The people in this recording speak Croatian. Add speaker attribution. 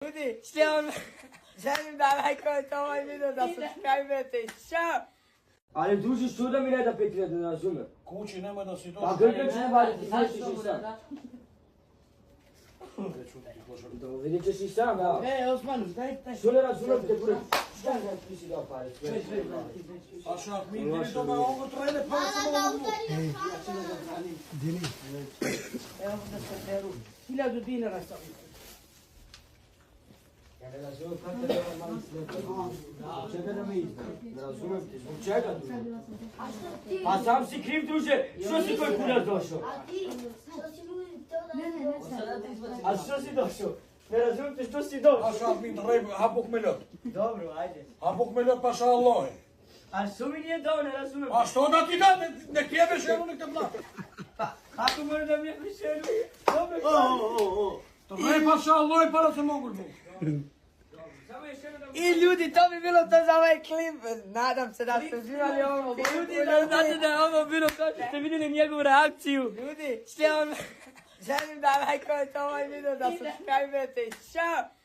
Speaker 1: Ljudi, želim da lajkujete ovaj video, da subscribe-ete i ćao!
Speaker 2: Ali druži, što da mi ne da 5000, ne razumem.
Speaker 3: Kući nemoj da si došao.
Speaker 2: Pa grbe će ne vaditi, znaš ćeš i sam. Da vidit ćeš i sam, ja.
Speaker 4: Osmanu, daj.
Speaker 2: Što ne razumem te kurac? Šta ne ti si dao pare?
Speaker 3: A šak, mi bili doma ovo trajne pare samo da mogu.
Speaker 4: Evo da se beru. 1000 dinara sam.
Speaker 2: Ja ne razumem kako te da mali slijepo. Zbog čega da me izbori? Ne razumem te, zbog čega druže? Pa sam si kriv druže, što si tvoj kurac došao?
Speaker 5: A ti, što si ljudi to da...
Speaker 2: A što si došao? Ne razumem te, što si došao?
Speaker 3: A šak, mi treba, habuk me ljot.
Speaker 2: Dobro, ajde.
Speaker 3: Habuk me ljot, pa ša Allah.
Speaker 2: A što mi nije dao, ne razumem?
Speaker 3: A što da ti da, nek jebeš jedno, nek te plati.
Speaker 2: Pa, kako može da mi je mišljeno? Dobro,
Speaker 3: Treba ša Allah, pa da se mogu zbog.
Speaker 1: I ljudi, to bi bilo to za ovaj klip. Nadam se da ste uživali ovo. Ljudi, da znate da je ovo bilo to što ste vidjeli njegovu reakciju. Ljudi, želim da lajkujete ovaj video, da subscribe-ete i ćao!